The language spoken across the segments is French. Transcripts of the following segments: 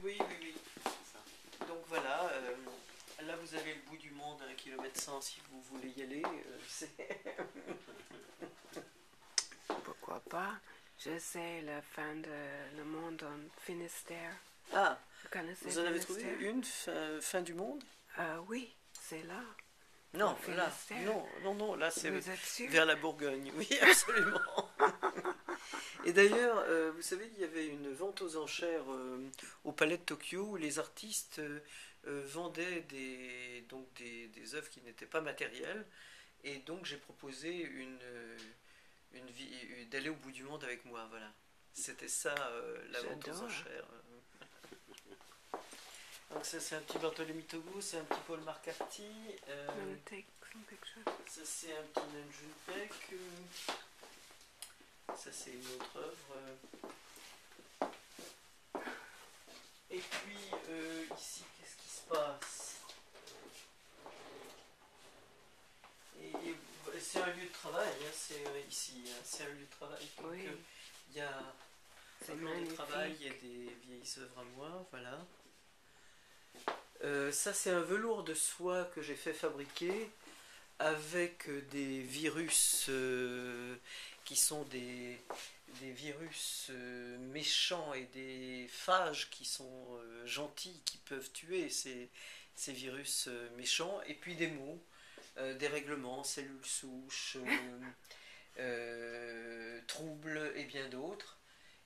Oui, oui, oui. Donc voilà, là vous avez le bout du monde, 1,1 km si vous voulez y aller. Pourquoi pas? Je sais la fin de le monde en Finistère. Ah, Vous connaissez vous en avez trouvé Finistère? une, fin du monde? Oui, c'est là. Non, Au là, Finistère. non, là c'est Vous êtes sûr? vers la Bourgogne, oui, absolument. Et d'ailleurs, vous savez, il y avait une vente aux enchères au Palais de Tokyo où les artistes vendaient des œuvres qui n'étaient pas matérielles. Et donc j'ai proposé d'aller au bout du monde avec moi, voilà. C'était ça, la vente aux J'adore. enchères. Donc ça c'est un petit Bartholomew Togo, c'est un petit Paul Marcarty. Let me take some pictures. Ça c'est un petit Nanjun Peck. Ça c'est une autre œuvre. Et puis ici, qu'est-ce qui se passe? C'est un lieu de travail, hein, c'est ici, hein, c'est un lieu de travail. Donc, Oui. il y a C'est un jour de magnifique. travail, il y a des vieilles œuvres à moi, voilà. Ça c'est un velours de soie que j'ai fait fabriquer avec des virus qui sont des virus méchants et des phages qui sont gentils, qui peuvent tuer ces virus méchants, et puis des mots, des règlements, cellules souches, troubles et bien d'autres.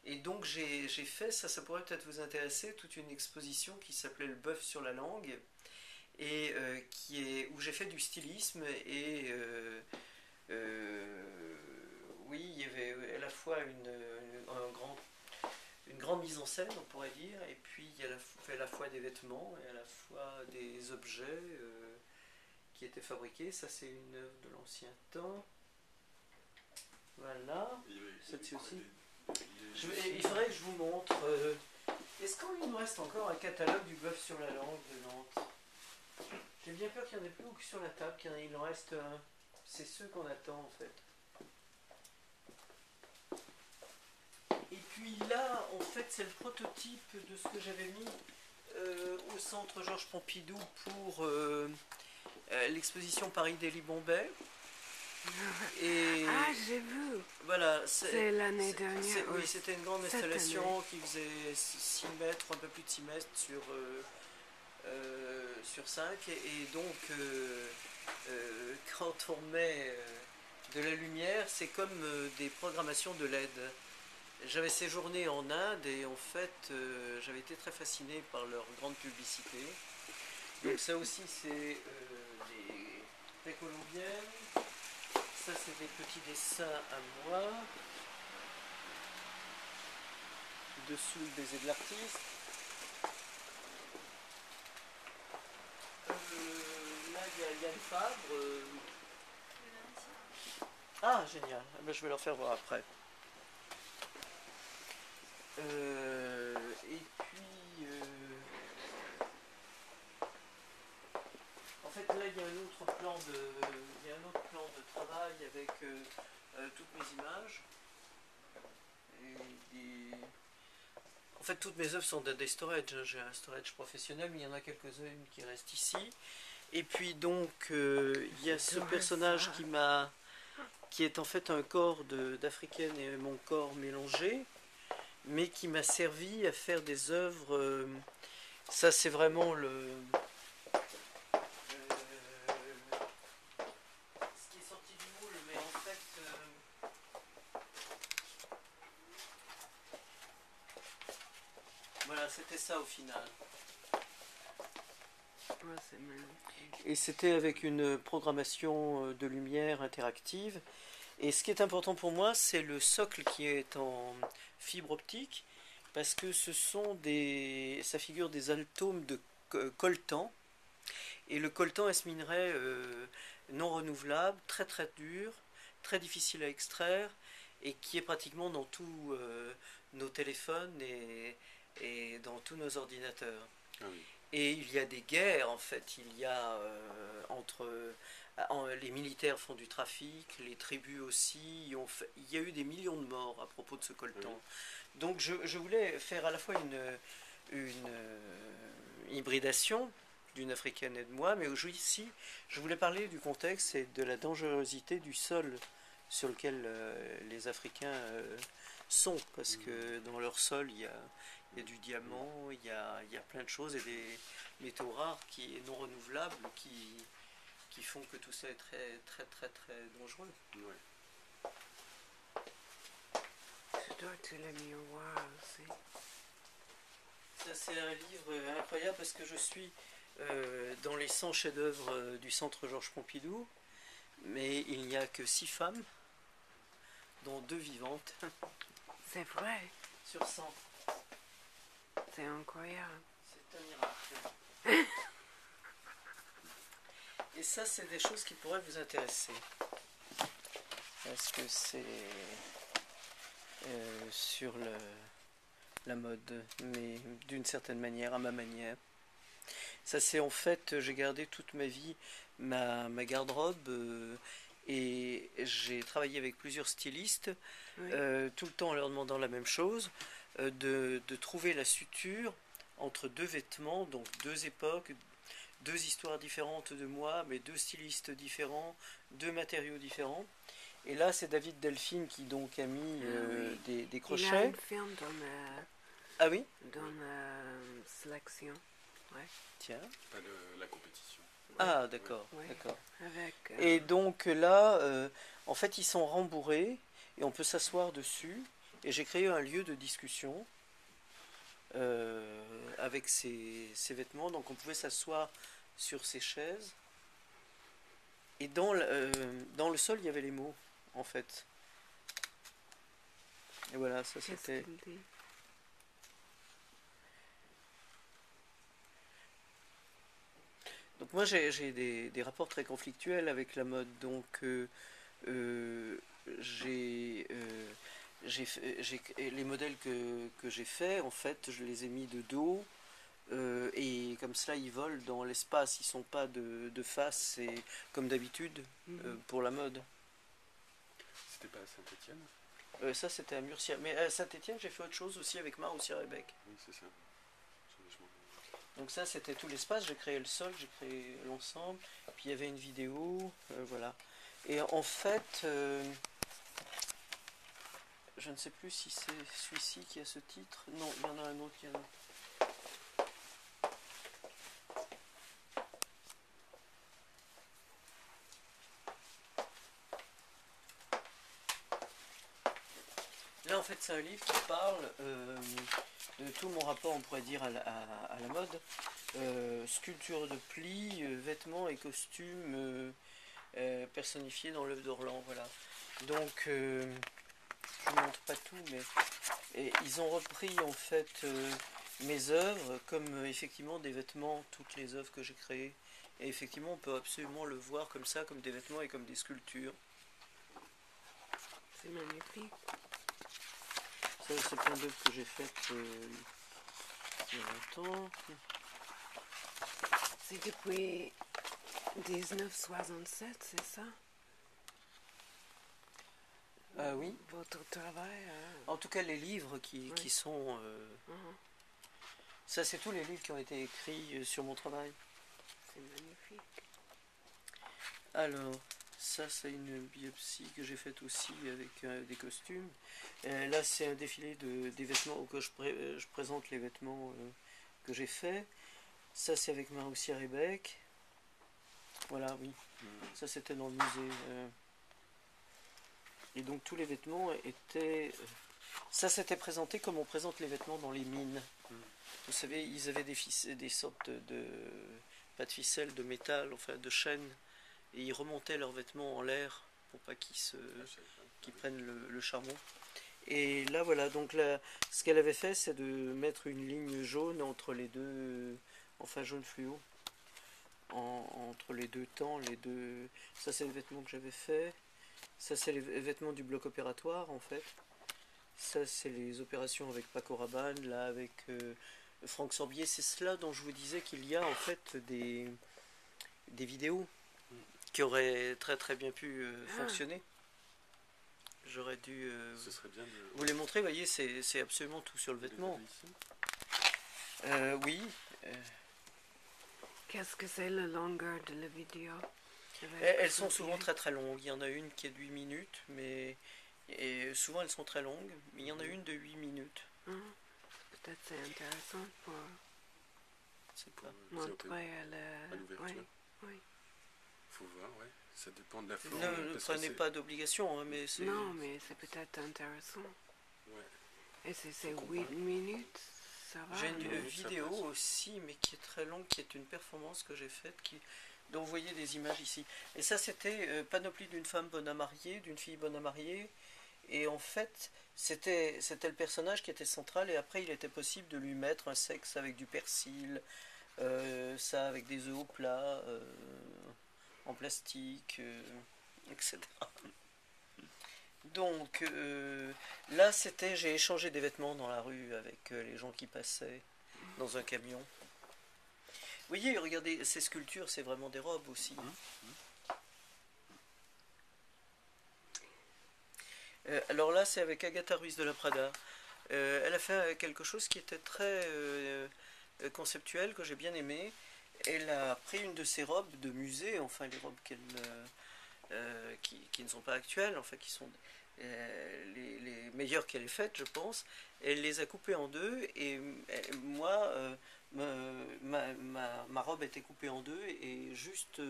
Et donc j'ai fait, ça pourrait peut-être vous intéresser, toute une exposition qui s'appelait Le bœuf sur la langue, et où j'ai fait du stylisme et oui, il y avait à la fois une grande mise en scène, on pourrait dire, et puis il y a à la fois des vêtements et à la fois des objets qui étaient fabriqués. Ça c'est une œuvre de l'ancien temps. Voilà, celle-ci aussi. Il faudrait que je vous montre. Est-ce qu'il nous reste encore un catalogue du bœuf sur la langue de Nantes? J'ai bien peur qu'il n'y en ait plus que sur la table, qu'il en reste un. C'est ceux qu'on attend en fait. Et puis là, en fait, c'est le prototype de ce que j'avais mis au centre Georges Pompidou pour l'exposition Paris-Delhi-Bombay. Et Ah, j'ai vu. voilà, C'est l'année dernière. oui, c'était une grande installation qui faisait 6 mètres, un peu plus de 6 mètres sur 5. Et donc, quand on met de la lumière, c'est comme des programmations de LED. J'avais séjourné en Inde et en fait, j'avais été très fasciné par leur grande publicité. Donc ça aussi, c'est des précolombiennes. Ça, c'est des petits dessins à moi. Dessous, le baiser de l'artiste. Là, il y a Yann Fabre. Ah, génial. Je vais leur faire voir après. Et puis... en fait, là, il y a un autre plan de travail avec toutes mes images. En fait, toutes mes œuvres sont des storage. J'ai un storage professionnel, mais il y en a quelques-unes qui restent ici. Et puis donc, il y a ce personnage qui est en fait un corps d'Africaine et mon corps mélangé, mais qui m'a servi à faire des œuvres. Ça, c'est vraiment ce qui est sorti du moule, mais en fait, voilà, c'était ça au final. C'est magnifique. Et c'était avec une programmation de lumière interactive. Et ce qui est important pour moi, c'est le socle qui est en fibre optique, parce que ça figure des atomes de coltan. Et le coltan est ce minerai non renouvelable, très très dur, très difficile à extraire, et qui est pratiquement dans tous nos téléphones et dans tous nos ordinateurs. Ah oui. Et il y a des guerres, en fait. Il y a les militaires font du trafic, les tribus aussi. Il y a eu des millions de morts à propos de ce coltan. Oui. Donc je voulais faire à la fois une hybridation d'une africaine et de moi, mais ici, je voulais parler du contexte et de la dangerosité du sol sur lequel les Africains sont, parce que dans leur sol, il y a du diamant, il y a plein de choses et des métaux rares qui non renouvelables qui font que tout ça est très très très très dangereux. Ouais. Tu dois te le miroir aussi. Ça c'est un livre incroyable parce que je suis dans les 100 chefs-d'œuvre du Centre Georges Pompidou, mais il n'y a que 6 femmes, dont 2 vivantes. C'est vrai. Sur 100. C'est incroyable. C'est un miracle. Et ça, c'est des choses qui pourraient vous intéresser. Parce que c'est sur la mode, mais d'une certaine manière, à ma manière. Ça, c'est en fait, j'ai gardé toute ma vie ma garde-robe et j'ai travaillé avec plusieurs stylistes, Oui. tout le temps en leur demandant la même chose, de trouver la suture entre 2 vêtements, donc 2 époques, 2 histoires différentes de moi, mais 2 stylistes différents, 2 matériaux différents. Et là, c'est David Delphine qui donc a mis oui. des Il a crochets. un film Ah oui? dans la sélection. Ouais. Tiens. Pas de la compétition. Ah, d'accord, Ouais. d'accord. Avec, Et donc là, en fait, ils sont rembourrés et on peut s'asseoir dessus. Et j'ai créé un lieu de discussion avec ces vêtements. Donc on pouvait s'asseoir sur ces chaises. Et dans le sol, il y avait les mots, en fait. Et voilà, ça qu'est-ce c'était... qu'il dit? Donc moi j'ai des rapports très conflictuels avec la mode. Donc j'ai les modèles que j'ai faits, en fait, je les ai mis de dos. Et comme cela, ils volent dans l'espace, ils sont pas de face, c'est comme d'habitude pour la mode. C'était pas à Saint-Étienne? Ça, c'était à Murcia. Mais à Saint-Étienne, j'ai fait autre chose aussi avec Marc et Bec. Oui, c'est ça. Donc ça, c'était tout l'espace. J'ai créé le sol, j'ai créé l'ensemble. Puis il y avait une vidéo, voilà. Et en fait, je ne sais plus si c'est celui-ci qui a ce titre. Non, il y en a un autre qui a un autre. Là, en fait, c'est un livre qui parle de tout mon rapport, on pourrait dire, à la mode. Sculpture de plis, vêtements et costumes personnifiés dans l'œuvre d'Orlan, voilà. Donc, je ne vous montre pas tout, mais ils ont repris, en fait, mes œuvres comme, effectivement, des vêtements, toutes les œuvres que j'ai créées. Et effectivement, on peut absolument le voir comme ça, comme des vêtements et comme des sculptures. C'est magnifique. Ça, c'est plein d'œuvres que j'ai faites il y a longtemps. C'est depuis 1967, c'est ça? Ah oui. Votre travail? En tout cas, les livres qui sont... Ça, c'est tous les livres qui ont été écrits sur mon travail. C'est magnifique. Alors, ça, c'est une biopsie que j'ai faite aussi avec des costumes. Là, c'est un défilé des vêtements où je présente les vêtements que j'ai faits. Ça, c'est avec Maroussia Rebec. Voilà, oui. Ça, c'était dans le musée. Et donc, tous les vêtements étaient... ça, c'était présenté comme on présente les vêtements dans les mines. Vous savez, ils avaient des sortes de... pas de ficelle, de métal, enfin de chaînes. Et ils remontaient leurs vêtements en l'air pour pas qu'ils prennent le charbon. Et là, voilà, donc là, ce qu'elle avait fait, c'est de mettre une ligne jaune entre les deux, enfin jaune fluo, entre les deux temps, les deux... Ça, c'est les vêtements que j'avais fait. Ça, c'est les vêtements du bloc opératoire, en fait. Ça, c'est les opérations avec Paco Rabanne, là, avec Franck Sorbier. C'est cela dont je vous disais qu'il y a, en fait, des vidéos qui auraient très très bien pu fonctionner. J'aurais dû Ce serait bien de... vous les montrer. Vous voyez, c'est absolument tout sur le vêtement. Oui. Qu'est-ce que c'est la longueur de la vidéo? Elles sont souvent très très longues. Il y en a une qui est de 8 minutes, mais et souvent elles sont très longues. Mais il y en a une de 8 minutes. Peut-être c'est intéressant pour montrer à l'ouverture. Oui, oui. Faut voir, ouais. Ça dépend de la forme. Ne prenez pas d'obligation, hein, mais c'est... Non, mais c'est peut-être intéressant. Ouais. Et c'est 8 minutes, ça va? J'ai une vidéo aussi, mais qui est très longue, qui est une performance que j'ai faite, dont vous voyez des images ici. Et ça, c'était Panoplie d'une femme bonne à marier, d'une fille bonne à marier. Et en fait, c'était le personnage qui était central, et après, il était possible de lui mettre un sexe avec du persil, ça avec des œufs au plat, en plastique, etc. Donc là, j'ai échangé des vêtements dans la rue avec les gens qui passaient dans un camion. Vous voyez, regardez, ces sculptures, c'est vraiment des robes aussi. Alors là, c'est avec Agatha Ruiz de la Prada. Elle a fait quelque chose qui était très conceptuel, que j'ai bien aimé. Elle a pris une de ses robes de musée, enfin les robes qui ne sont pas actuelles, enfin qui sont les meilleures qu'elle ait faites, je pense. Elle les a coupées en deux, et moi, ma robe était coupée en deux et juste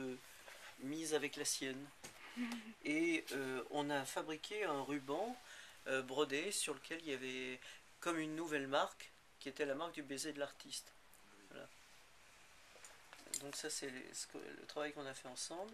mise avec la sienne. Et on a fabriqué un ruban brodé sur lequel il y avait comme une nouvelle marque, qui était la marque du baiser de l'artiste. Voilà. Donc ça, c'est le travail qu'on a fait ensemble.